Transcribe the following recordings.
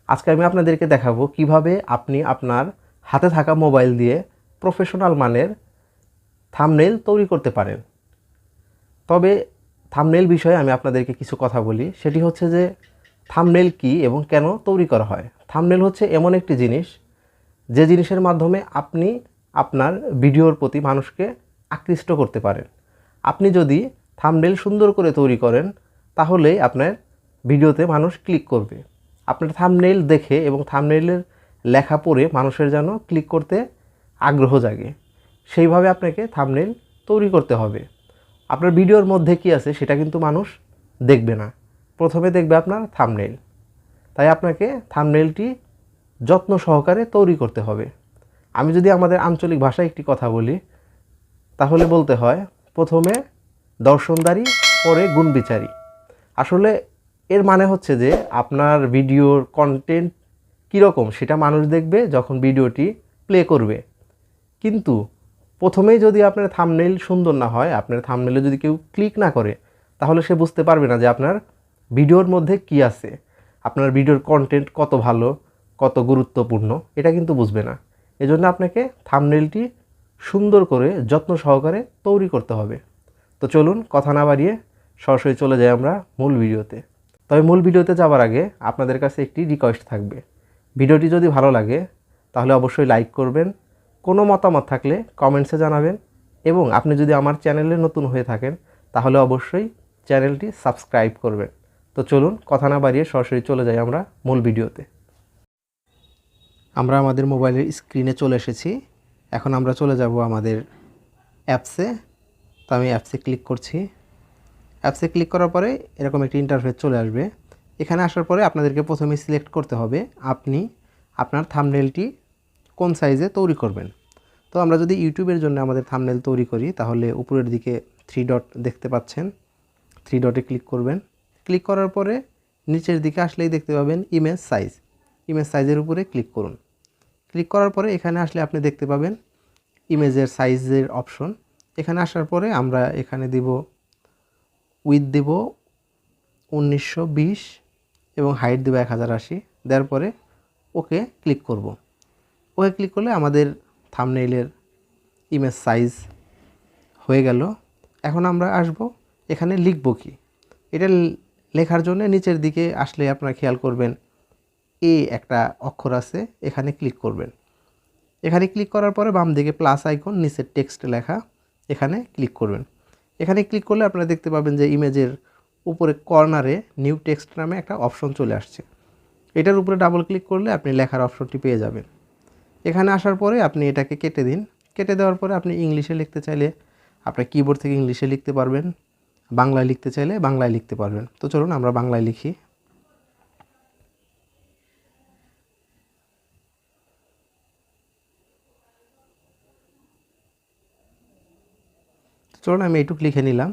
আজকে আমি আপনাদেরকে দেখাবো কিভাবে আপনি আপনার হাতে থাকা মোবাইল দিয়ে প্রফেশনাল মানের থাম্বনেইল তৈরি করতে পারেন। তবে থাম্বনেইল বিষয়ে আমি আপনাদেরকে কিছু কথা বলি। সেটি হচ্ছে যে থাম্বনেইল কী এবং কেন তৈরি করা হয়। থাম্বনেইল হচ্ছে এমন একটি জিনিস যে জিনিসের মাধ্যমে আপনি আপনার ভিডিওর প্রতি মানুষকে আকৃষ্ট করতে পারেন। আপনি যদি থাম্বনেইল সুন্দর করে তৈরি করেন তাহলে আপনার ভিডিওতে মানুষ ক্লিক করবে। আপনার থাম্বনেইল দেখে এবং থাম্বনেইলের লেখা পড়ে মানুষের যেন ক্লিক করতে আগ্রহ জাগে, সেইভাবে আপনাকে থাম্বনেইল তৈরি করতে হবে। আপনার ভিডিওর মধ্যে কি আছে সেটা কিন্তু মানুষ দেখবে না, প্রথমে দেখবে আপনার থাম্বনেইল। তাই আপনাকে থাম্বনেইলটি যত্ন সহকারে তৈরি করতে হবে। আমি যদি আমাদের আঞ্চলিক ভাষায় একটি কথা বলি তাহলে বলতে হয়, প্রথমে দর্শনদারি পরে গুণবিচারী। আসলে এর মানে হচ্ছে যে আপনার ভিডিওর কন্টেন্ট কীরকম সেটা মানুষ দেখবে যখন ভিডিওটি প্লে করবে। কিন্তু প্রথমেই যদি আপনার থাম্বনেইল সুন্দর না হয়, আপনার থাম্বনেইলে যদি কেউ ক্লিক না করে, তাহলে সে বুঝতে পারবে না যে আপনার ভিডিওর মধ্যে কি আছে, আপনার ভিডিওর কন্টেন্ট কত ভালো, কত গুরুত্বপূর্ণ, এটা কিন্তু বুঝবে না। এজন্য আপনাকে থাম্বনেইলটি সুন্দর করে যত্ন সহকারে তৈরি করতে হবে। তো চলুন কথা না বাড়িয়ে সরাসরি চলে যাই আমরা মূল ভিডিওতে। তবে মূল ভিডিওতে যাওয়ার আগে আপনাদের কাছে একটি রিকোয়েস্ট থাকবে। ভিডিওটি যদি ভালো লাগে তাহলে অবশ্যই লাইক করবেন, কোনো মতামত থাকলে কমেন্টসে জানাবেন, এবং আপনি যদি আমার চ্যানেলে নতুন হয়ে থাকেন তাহলে অবশ্যই চ্যানেলটি সাবস্ক্রাইব করবেন। তো চলুন কথা না বাড়িয়ে সরাসরি চলে যাই আমরা মূল ভিডিওতে। আমরা আমাদের মোবাইলের স্ক্রিনে চলে এসেছি। এখন আমরা চলে যাব আমাদের অ্যাপসে। তো আমি অ্যাপসে ক্লিক করছি। অ্যাপসে ক্লিক করার পরে এরকম একটি ইন্টারফেস চলে আসবে। এখানে আসার পরে আপনাদেরকে প্রথমে সিলেক্ট করতে হবে আপনি আপনার থাম্বনেইলটি কোন সাইজে তৈরি করবেন। তো আমরা যদি ইউটিউবের জন্য আমাদের থাম্বনেইল তৈরি করি তাহলে উপরের দিকে 3 ডট দেখতে পাচ্ছেন, 3 ডটে ক্লিক করবেন। ক্লিক করার পরে নিচের দিকে আসলেই দেখতে পাবেন ইমেজ সাইজ। ইমেজ সাইজের উপরে ক্লিক করুন। ক্লিক করার পরে এখানে আসলে আপনি দেখতে পাবেন ইমেজের সাইজের অপশন। এখানে আসার পরে আমরা এখানে দিব উইথ দেব 1920 এবং হাইট দেব 1080। দেওয়ার পরে ওকে ক্লিক করব। ওকে ক্লিক করলে আমাদের থাম্বনেইলের ইমেজ সাইজ হয়ে গেল। এখন আমরা আসব এখানে লিখব কি। এটা লেখার জন্য নিচের দিকে আসলে আপনারা খেয়াল করবেন একটা অক্ষর আছে, এখানে ক্লিক করবেন। এখানে ক্লিক করার পরে বাম দিকে প্লাস আইকন, নিচে টেক্সট লেখা, এখানে ক্লিক করবেন। এখানে ক্লিক করলে আপনারা দেখতে পাবেন যে ইমেজের উপরে কর্নারে নিউ টেক্সট নামে একটা অপশন চলে আসছে। এটার উপরে ডাবল ক্লিক করলে আপনি লেখার অপশনটি পেয়ে যাবেন। এখানে আসার পরে আপনি এটাকে কেটে দিন। কেটে দেওয়ার পরে আপনি ইংলিশে লিখতে চাইলে আপনার কিবোর্ড থেকে ইংলিশে লিখতে পারবেন, বাংলায় লিখতে চাইলে বাংলায় লিখতে পারবেন। তো চলুন আমরা বাংলায় লিখি। চলুন আমি এইটুক লিখে নিলাম।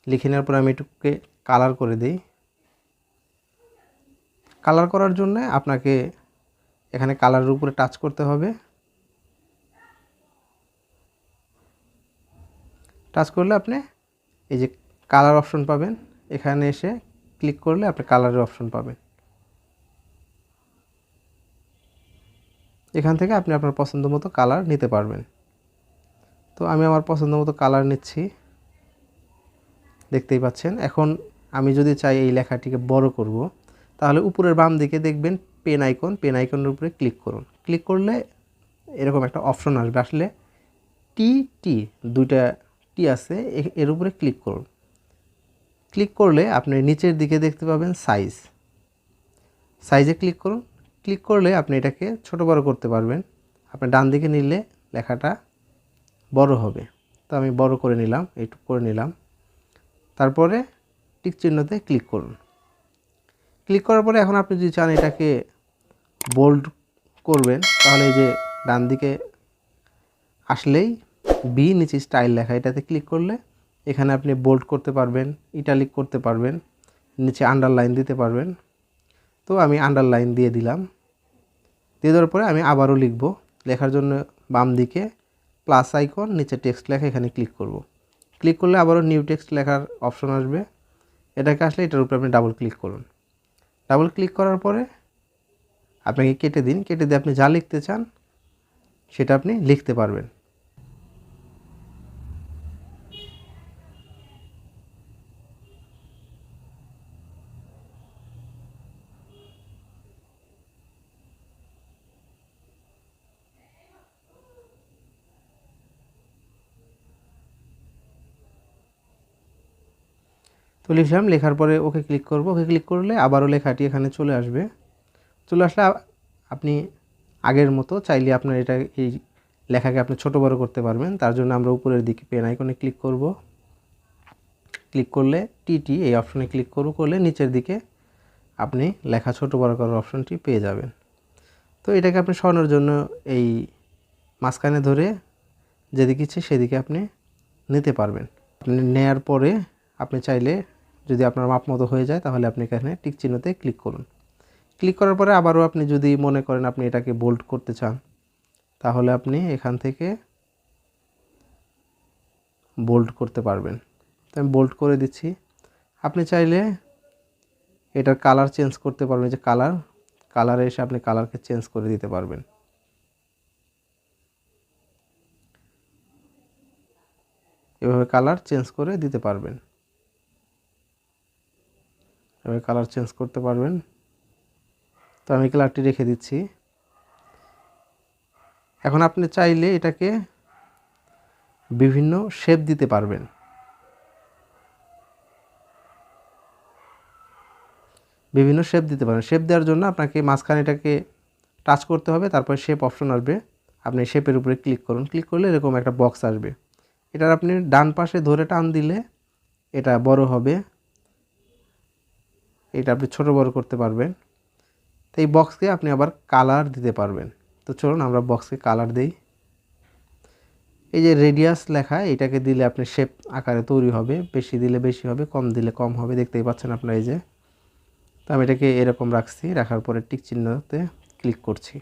লিখে নেওয়ার পর আমি এটুকুকে কালার করে দিই। কালার করার জন্য আপনাকে এখানে কালারের উপরে টাচ করতে হবে। টাচ করলে আপনি এই যে কালার অপশন পাবেন, এখানে এসে ক্লিক করলে আপনি কালারের অপশন পাবেন। এখান থেকে আপনি আপনার পছন্দ মতো কালার নিতে পারবেন। তো আমি আমার পছন্দ মতো কালার নিচ্ছি, দেখতেই পাচ্ছেন। এখন আমি যদি চাই এই লেখাটিকে বড় করব, তাহলে উপরের বাম দিকে দেখবেন পেন আইকন, পেন আইকনের উপরে ক্লিক করুন। ক্লিক করলে এরকম একটা অপশন আসবে, আসলে টি দুইটা টি আছে, এর উপরে ক্লিক করুন। ক্লিক করলে আপনি নিচের দিকে দেখতে পাবেন সাইজে ক্লিক করুন। ক্লিক করলে আপনি এটাকে ছোট বড় করতে পারবেন। আপনি ডান দিকে নিলে লেখাটা বড় হবে। তো আমি বড় করে নিলাম, এইটুকু করে নিলাম। তারপরে টিক চিহ্নতে ক্লিক করুন। ক্লিক করার পরে এখন আপনি যদি চান এটাকে বোল্ড করবেন, তাহলে এই যে ডান দিকে আসলেই বি, নিচে স্টাইল লেখা, এটাতে ক্লিক করলে এখানে আপনি বোল্ড করতে পারবেন, ইটালিক করতে পারবেন, নিচে আন্ডারলাইন দিতে পারবেন। তো আমি আন্ডারলাইন দিয়ে দিলাম। দিয়ে দেওয়ার পরে আমি আবারও লিখব। লেখার জন্য বাম দিকে প্লাস আইকন, নিচে টেক্সট লেখা, এখানে ক্লিক করব। ক্লিক করলে আবারও নিউ টেক্সট লেখার অপশন আসবে। এটাকে আসলে এটার উপরে আপনি ডাবল ক্লিক করুন। ডাবল ক্লিক করার পরে আপনাকে কেটে দিন, কেটে দিয়ে আপনি যা লিখতে চান সেটা আপনি লিখতে পারবেন। তো লিখলাম, লেখার পরে ওকে ক্লিক করব। ওকে ক্লিক করলে আবারও লেখাটি এখানে চলে আসবে। চলে আসলে আপনি আগের মতো চাইলে আপনার এই লেখাকে আপনি ছোট বড় করতে পারবেন। তার জন্য আমরা উপরের দিকে পেন আইকনে ক্লিক করব। ক্লিক করলে টিটি এই অপশনে ক্লিক করলে নিচের দিকে আপনি লেখা ছোট বড় করার অপশনটি পেয়ে যাবেন। তো এটাকে আপনি সরানোর জন্য এই মাঝখানে ধরে যেদিকে ইচ্ছে সেদিকে আপনি নিতে পারবেন। আপনি নেয়ার পরে আপনি চাইলে যদি আপনার মাপ মতো হয়ে যায় তাহলে আপনি এখানে টিক চিহ্নতে ক্লিক করুন। ক্লিক করার পরে আবারও আপনি যদি মনে করেন আপনি এটাকে বোল্ড করতে চান তাহলে আপনি এখান থেকে বোল্ড করতে পারবেন। তো আমি বোল্ড করে দিচ্ছি। আপনি চাইলে এটার কালার চেঞ্জ করতে পারবেন, যে কালারে এসে আপনি কালারকে চেঞ্জ করে দিতে পারবেন। এভাবে কালার চেঞ্জ করে দিতে পারবেন, এভাবে কালার চেঞ্জ করতে পারবেন। তো আমি কালারটি রেখে দিচ্ছি। এখন আপনি চাইলে এটাকে বিভিন্ন শেপ দিতে পারবেন। শেপ দেওয়ার জন্য আপনাকে মাঝখানে এটাকে টাচ করতে হবে, তারপর শেপ অপশন আসবে, আপনি শেপের উপরে ক্লিক করুন। ক্লিক করলে এরকম একটা বক্স আসবে। এটার আপনি ডান পাশে ধরে টান দিলে এটা বড় হবে, এটা আপনি ছোট বড় করতে পারবেন। তো এই বক্সকে আপনি আবার কালার দিতে পারবেন। তো চলুন আমরা বক্সকে কালার দেই। এই যে রেডিয়াস লেখা, এটাকে দিলে আপনি শেপ আকারে তৈরি হবে, বেশি দিলে বেশি হবে, কম দিলে কম হবে, দেখতেই পাচ্ছেন আপনারা। এই যে, তো আমি এটাকে এরকম রাখছি, রাখার পরে টিক চিহ্নতে ক্লিক করছি।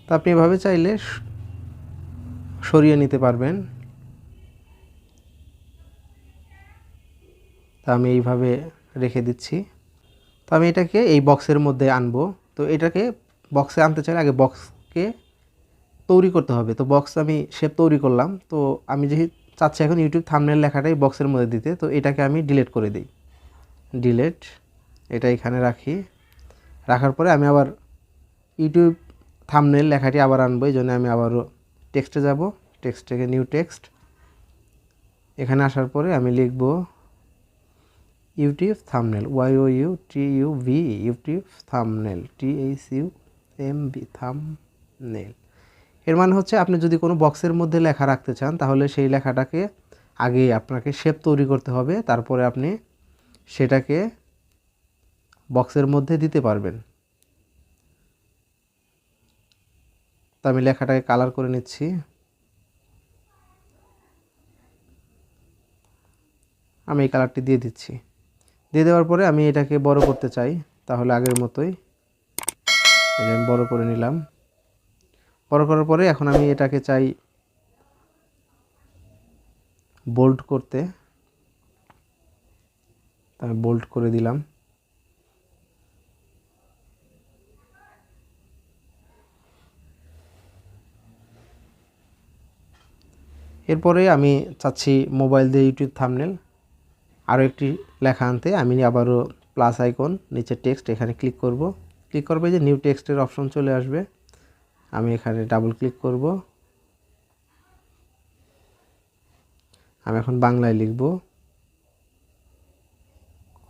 তো আপনি এভাবে চাইলে সরিয়ে নিতে পারবেন। তা আমি এইভাবে রেখে দিচ্ছি। তো আমি এটাকে এই বক্সের মধ্যে আনবো। তো এটাকে বক্সে আনতে চাইলে আগে বক্সকে তৈরি করতে হবে। তো বক্স আমি শেপ তৈরি করলাম। তো আমি যেহেতু চাচ্ছি এখন ইউটিউব থাম্বনেল লেখাটাই বক্সের মধ্যে দিতে, তো এটাকে আমি ডিলিট করে দিই। ডিলিট, এটা এখানে রাখি। রাখার পরে আমি আবার ইউটিউব থাম্বনেল লেখাটি আবার আনবো। এই জন্য আমি আবারও টেক্সটে যাব, টেক্সট থেকে নিউ টেক্সট, এখানে আসার পরে আমি লিখব YouTube thumbnail, YOUTUB, YouTube thumbnail, THUMB, thumbnail. এর মানে হচ্ছে আপনি যদি কোনো বক্সের মধ্যে লেখা রাখতে চান তাহলে সেই লেখাটাকে আগে আপনাকে শেপ তৈরি করতে হবে, তারপরে আপনি সেটাকে বক্সের মধ্যে দিতে পারবেন। তো আমি লেখাটাকে কালার করে নিচ্ছি। আমি এই কালারটি দিয়ে দিচ্ছি। দিয়ে দেওয়ার পরে আমি এটাকে বড় করতে চাই, তাহলে আগের মতোই আমি বড় করে নিলাম। বড় করার পরে এখন আমি এটাকে চাই বোল্ড করতে, আমি বোল্ড করে দিলাম। এরপরে আমি চাচ্ছি মোবাইল দিয়ে ইউটিউব থাম্বনেল আরও একটি লেখা আনতে। আমি আবারও প্লাস আইকন, নিচে টেক্সট, এখানে ক্লিক করব। ক্লিক করবে যে নিউ টেক্সটের অপশন চলে আসবে, আমি এখানে ডাবল ক্লিক করব। আমি এখন বাংলায় লিখব,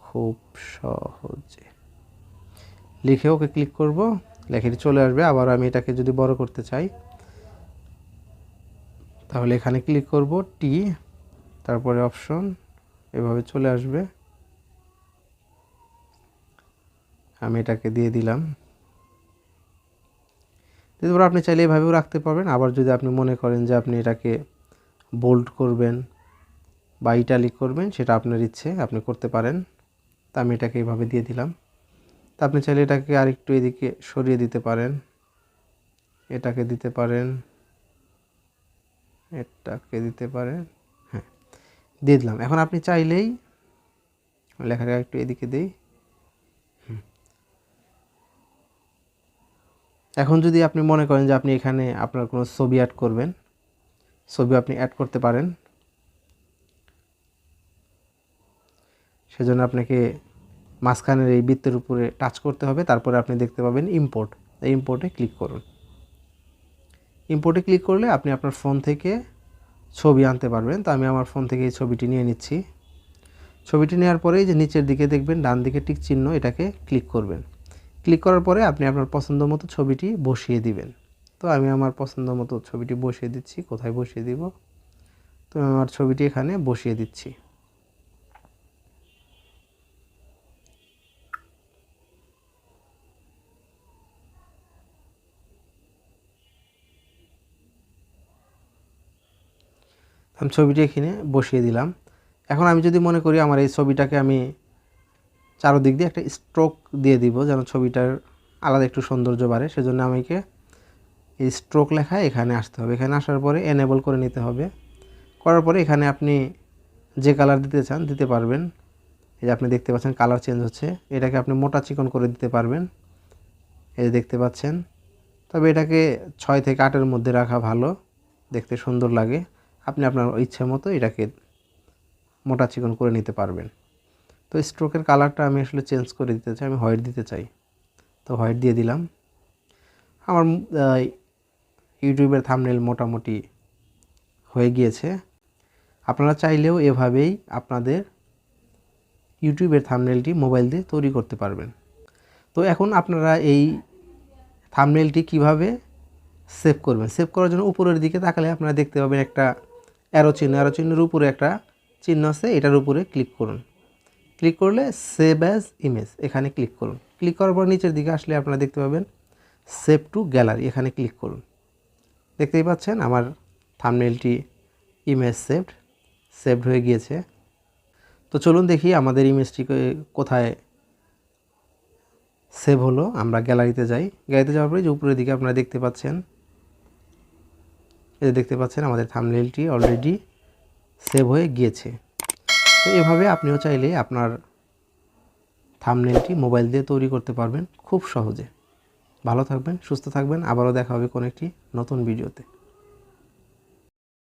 খুব সহজে। লিখে ওকে ক্লিক করব, লেখাটি চলে আসবে। আবার আমি এটাকে যদি বড় করতে চাই তাহলে এখানে ক্লিক করব, টি, তারপরে অপশন, এভাবে চলে আসবে। আমি এটাকে দিয়ে দিলাম। এরপর আপনি চাইলে এভাবেও রাখতে পারবেন। আবার যদি আপনি মনে করেন যে আপনি এটাকে বোল্ড করবেন বা ইটালিক করবেন, সেটা আপনার ইচ্ছে, আপনি করতে পারেন। তা আমি এটাকে এইভাবে দিয়ে দিলাম। তা আপনি চাইলে এটাকে আরেকটু এদিকে সরিয়ে দিতে পারেন, এটাকে দিতে পারেন, এটাকে দিতে পারেন, হ্যাঁ দিয়ে দিলাম। এখন আপনি চাইলেই লেখাটা একটু এদিকে দিই। এখন যদি আপনি মনে করেন যে আপনি এখানে আপনার কোনো ছবি অ্যাড করবেন, ছবি আপনি অ্যাড করতে পারেন। সেজন্য আপনাকে মাঝখানের এই বৃত্তের উপরে টাচ করতে হবে, তারপরে আপনি দেখতে পাবেন ইম্পোর্ট। এই ইম্পোর্টে ক্লিক করুন। ইম্পোর্টে ক্লিক করলে আপনি আপনার ফোন থেকে ছবি আনতে পারবেন। তো আমি আমার ফোন থেকে এই ছবিটি নিয়ে নিচ্ছি। ছবিটি নেওয়ার পরেই যে নিচের দিকে দেখবেন ডান দিকে টিক চিহ্ন, এটাকে ক্লিক করবেন। ক্লিক করার পরে আপনি আপনার পছন্দ মতো ছবিটি বসিয়ে দিবেন। তো আমি আমার পছন্দ মতো ছবিটি বসিয়ে দিচ্ছি। কোথায় বসিয়ে দিব? তো আমি আমার ছবিটি এখানে বসিয়ে দিচ্ছি। আমি ছবিটি এখানে বসিয়ে দিলাম। এখন আমি যদি মনে করি আমার এই ছবিটাকে আমি চারদিক দিয়ে একটা স্ট্রোক দিয়ে দিব, যেন ছবিটার আলাদা একটু সৌন্দর্য বাড়ে, সেজন্য আমাকে এই স্ট্রোক লেখায় এখানে আসতে হবে। এখানে আসার পরে এনেবল করে নিতে হবে। করার পরে এখানে আপনি যে কালার দিতে চান দিতে পারবেন। এই যে আপনি দেখতে পাচ্ছেন কালার চেঞ্জ হচ্ছে। এটাকে আপনি মোটা চিকন করে দিতে পারবেন, এই যে দেখতে পাচ্ছেন। তবে এটাকে 6 থেকে 8-এর মধ্যে রাখা ভালো, দেখতে সুন্দর লাগে। আপনি আপনার ইচ্ছা মতো এটাকে মোটা চিকন করে নিতে পারবেন। তো স্ট্রোকের কালারটা আমি আসলে চেঞ্জ করে দিতে চাই, আমি হোয়াইট দিতে চাই। তো হোয়াইট দিয়ে দিলাম। আমার ইউটিউবের থাম্বনেল মোটামুটি হয়ে গিয়েছে। আপনারা চাইলেও এভাবেই আপনাদের ইউটিউবের থাম্বনেলটি মোবাইল দিয়ে তৈরি করতে পারবেন। তো এখন আপনারা এই থাম্বনেলটি কিভাবে সেভ করবেন? সেভ করার জন্য উপরের দিকে তাকালে আপনারা দেখতে পাবেন একটা অ্যারো চিহ্ন, অ্যারো চিহ্নের উপরে একটা চিহ্ন আছে, এটার উপরে ক্লিক করুন। ক্লিক করলে সেভ অ্যাজ ইমেজ, এখানে ক্লিক করুন। ক্লিক করার পর নিচের দিকে আসলে আপনারা দেখতে পাবেন সেভ টু গ্যালারি, এখানে ক্লিক করুন। দেখতেই পাচ্ছেন আমার থাম্বনেলটি ইমেজ সেভড হয়ে গিয়েছে। তো চলুন দেখি আমাদের ইমেজটি কোথায় সেভ হলো। আমরা গ্যালারিতে যাই। গ্যালারিতে যাওয়ার পরে যে উপরের দিকে আপনারা দেখতে পাচ্ছেন, এই যে দেখতে পাচ্ছেন আমাদের থাম্বনেলটি অলরেডি সেভ হয়ে গিয়েছে। তো এভাবে আপনিও চাইলে আপনার থাম্বনেলটি মোবাইল দিয়ে তৈরি করতে পারবেন খুব সহজে। ভালো থাকবেন, সুস্থ থাকবেন। আবারও দেখা হবে কোনো একটি নতুন ভিডিওতে।